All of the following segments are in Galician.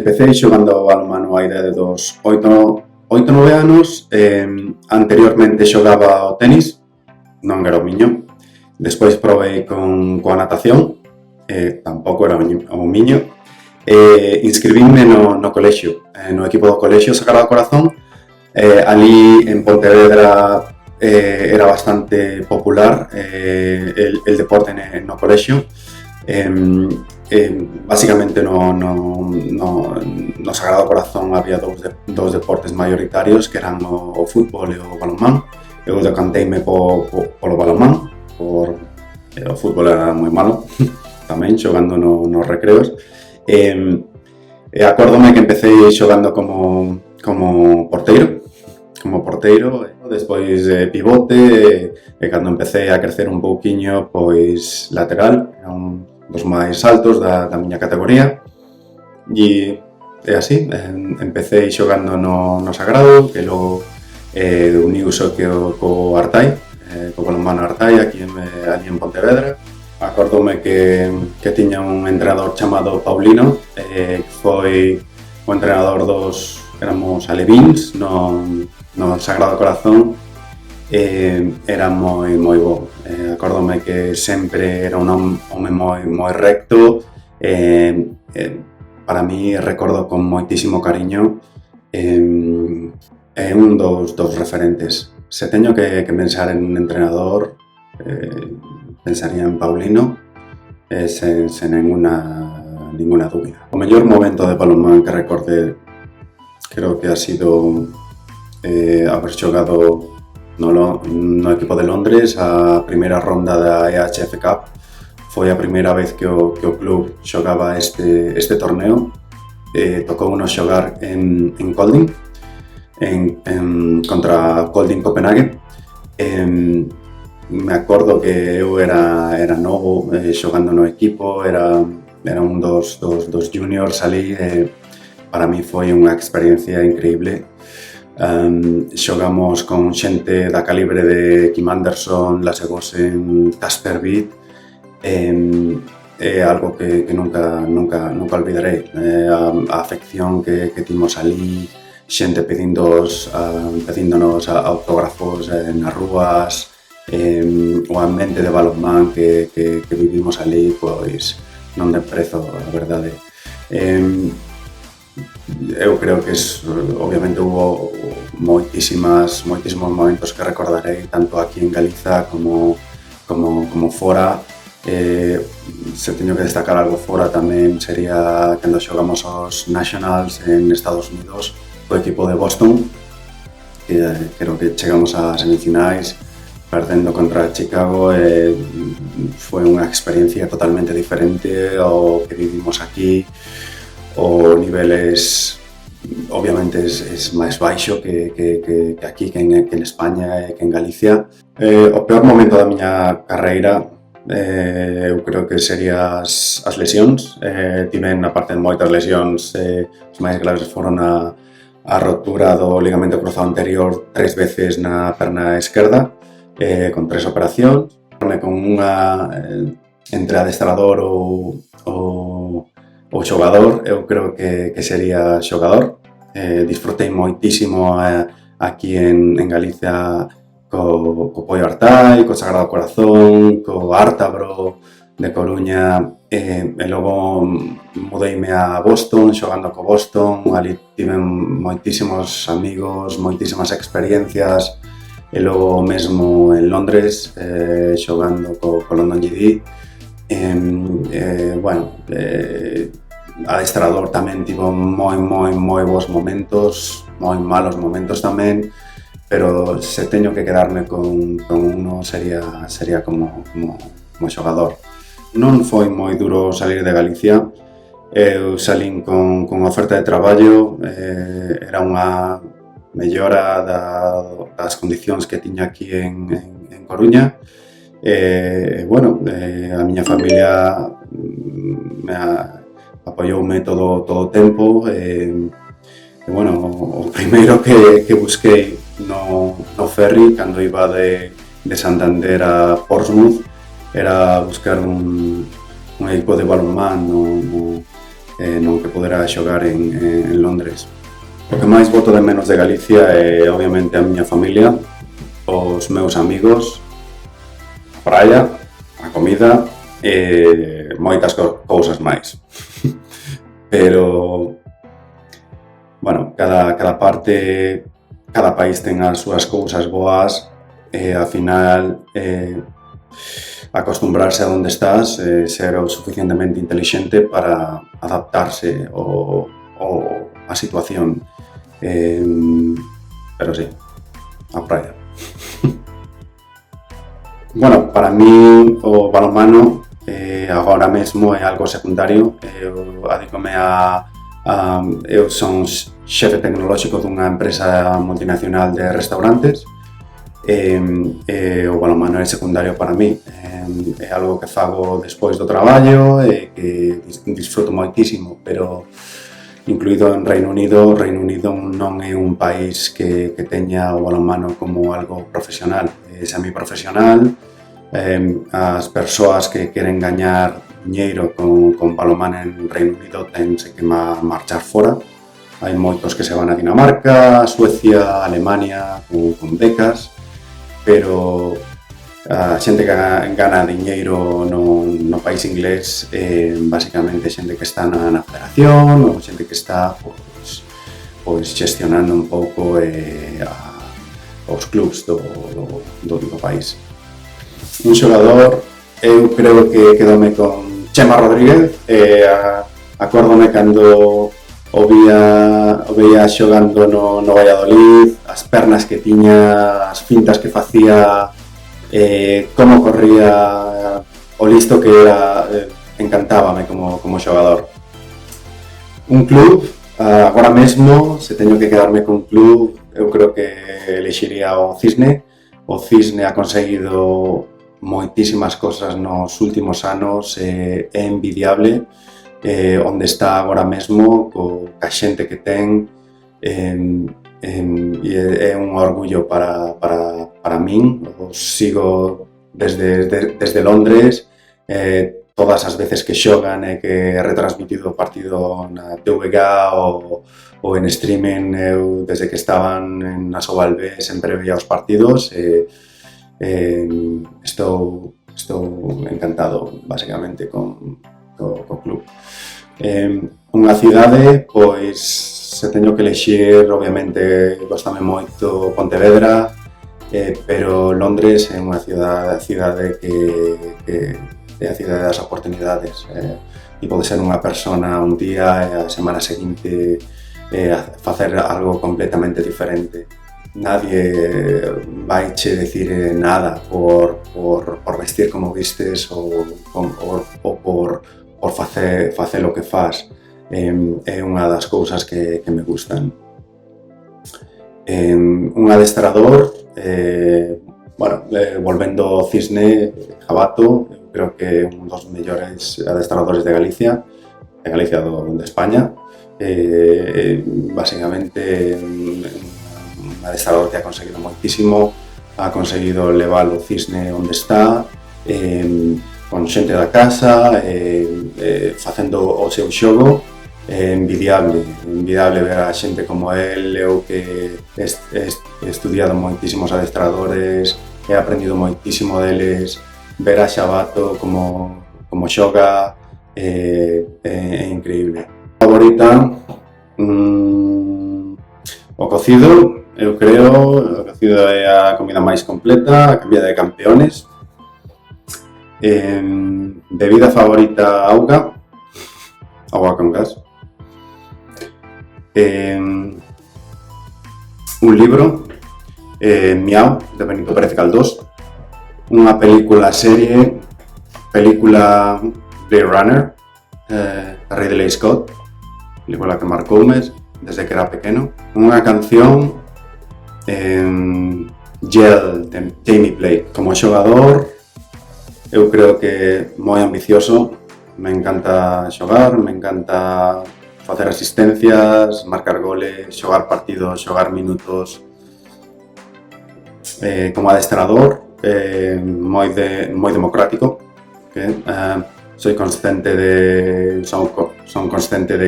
empecé xogando balonmano a idea de dos 8-9 anos. Anteriormente xogaba o tenis, non era o miño. Despois probei coa natación, tampouco era o miño. Inscribínme no colexio, no equipo do colexio Sagrado Corazón. Ali en Pontevedra era bastante popular el deporte no colexio. Básicamente no Sagrado Corazón había dous deportes maioritarios, que eran o fútbol e o balonmán. Eu decanteime polo balonmán, o fútbol era moi malo tamén, xogando nos recreos. Acórdome que empecé xogando como porteiro, despois pivote, e cando empecé a crecer un pouquiño, pois lateral, era un dos máis altos da miña categoría. E así, empecé xogando no Sagrado, que logo uniuse co Artai, co balonmano Artai, ali en Pontevedra. Acórdome que tiña un entrenador chamado Paulino, que foi o entrenador éramos alevíns no Sagrado Corazón. Era moi bo. Acórdome que sempre era un home moi recto. Para mí, recordo con moitísimo cariño. É un dos referentes. Se teño que pensar en un entrenador, pensaría en Paulino, sen ninguna dúbida. O mellor momento de balonmán que recorde, creo que ha sido haber xogado no equipo de Londres a primeira ronda da EHF Cup. Foi a primeira vez que o club xogaba este torneo. Tocounos xogar en Kolding, contra Kolding Copenhague. Me acordo que eu era novo xogando no equipo, era un dos juniors ali. Para mí foi unha experiencia increíble. Xogamos con xente da calibre de Kim Anderson, Lasse Gosen, Casper Witt. É algo que nunca olvidarei. A afección que timos ali, xente pedíndonos autógrafos nas rúas, o ambiente de balonmán que vivimos ali, pois non ten prezo, a verdade. Eu creo que obviamente hubo moitísimos momentos que recordarei, tanto aquí en Galiza como fora. Se teño que destacar algo fora tamén sería cando xogamos os Nationals en Estados Unidos co equipo de Boston, que creo que chegamos a semifinais perdendo contra Chicago. Foi unha experiencia totalmente diferente ao que vivimos aquí. O nivel obviamente es máis baixo que aquí, que en España e que en Galicia. O peor momento da miña carreira, eu creo que sería as lesións. Tiven, aparte de moitas lesións, as máis graves foron a rotura do ligamento cruzado anterior 3 veces na perna esquerda, con 3 operacións. Con unha entre adestrador ou xogador, eu creo que sería xogador. Disfrutei moitísimo aquí en Galicia co Pollo Artai, co Sagrado Corazón, co Ártabro de Coruña, e logo mudeime a Boston, xogando co Boston. Ali tiven moitísimos amigos, moitísimas experiencias, e logo mesmo en Londres, xogando co London GD. Adestrador tamén tivo moi bons momentos, moi malos momentos tamén, pero se teño que quedarme con uno sería como xogador. Non foi moi duro salir de Galicia. Eu salín con oferta de traballo, era unha mellora das condicións que tiña aquí en Coruña. A miña familia me apoioume todo o tempo. O primeiro que busquei no ferry, cando iba de Santander a Portsmouth, era buscar un equipo de balonmán non que podera xogar en Londres. O que máis boto de menos de Galicia é obviamente a miña familia, os meus amigos, a praia, a comida e moitas cousas máis. Pero, bueno, cada parte, cada país ten as súas cousas boas e, ao final, acostumbrarse a onde estás, ser o suficientemente intelixente para adaptarse a situación. Pero sí, a praia. Bueno, para mí o balonmano agora mesmo é algo secundario. Eu adícome eu son xefe tecnolóxico dunha empresa multinacional de restaurantes e o balonmano é secundario para mí. É algo que fago despois do traballo e que disfruto moitísimo, pero incluído en Reino Unido non é un país que teña o balonmano como algo profesional, é semiprofesional. As persoas que queren gañar diñeiro con balonmano en Reino Unido tense que marchar fora. Hai moitos que se van a Dinamarca, Suecia, Alemania con becas, pero a xente que gana diñeiro no país inglés basicamente xente que está na federación ou xente que está pois xestionando un pouco os clubs do país. Un xogador, eu creo que quedome con Chema Rodríguez. Acórdome cando o veía xogando no Valladolid, as pernas que tiña, as fintas que facía, como corría, o listo que era, encantábame como xogador. Un club, agora mesmo, se teño que quedarme con un club, eu creo que elexiría o Cisne. O Cisne ha conseguido moitísimas cosas nos últimos anos, é envidiable onde está agora mesmo, ca xente que ten, e é un orgullo para min. Os sigo desde Londres, todas as veces que xogan e que he retransmitido o partido na TVG ou en streaming. Eu, desde que estaban na Sobalbé, sempre veía os partidos e estou encantado, basicamente, co club. Unha cidade, pois, se teño que elexir, obviamente, gostame moito Pontevedra, pero Londres é unha cidade que é a cidade das oportunidades. E pode ser unha persona un día e a semana seguinte facer algo completamente diferente. Nadie vai che decir nada por vestir como vistes ou por facer o que faz. É unha das cousas que me gustan. Un adestrador, volvendo ao Cisne, Jabato, creo que é un dos mellores adestradores de Galicia de España. Basicamente, un adestrador que ha conseguido moitísimo, ha conseguido levar o Cisne onde está, con xente da casa, facendo o seu xogo. Envidiable ver a xente como el. Eu que he estudiado moitísimos adestradores, he aprendido moitísimo deles, ver a Xabato como xoga é increíble. Favorita, o cocido. Eu creo que o cocido é a comida máis completa, a comida de campeones. Bebida favorita, auga con gas. Un libro, Miau, de Benito Pérez Galdós. Unha película Blade Runner, Ridley Scott, película que marcoume desde que era pequeno. Unha canción, Gel, de Jamie Blake. Como xogador, eu creo que moi ambicioso. Me encanta xogar, me encanta facer asistencias, marcar goles, xogar partidos, xogar minutos. Como adestrador, moi democrático, son consciente de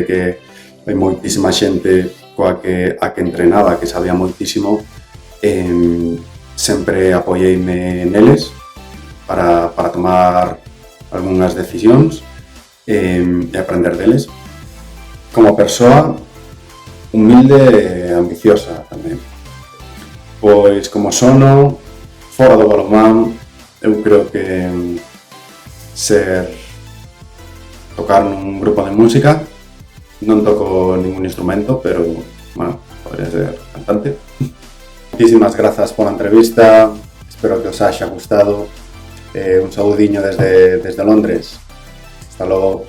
que hai moitísima xente coa que entrenaba, que sabía moitísimo, sempre apoieime neles para tomar algunhas decisións e aprender deles. Como persoa, humilde e ambiciosa tamén. Pois como sono, fora do balonmán, eu creo que tocar nun grupo de música. Non toco ningún instrumento, pero, bueno, podría ser cantante. Muchísimas grazas pola entrevista, espero que os haxa gustado. Un saudiño desde Londres. Hasta logo.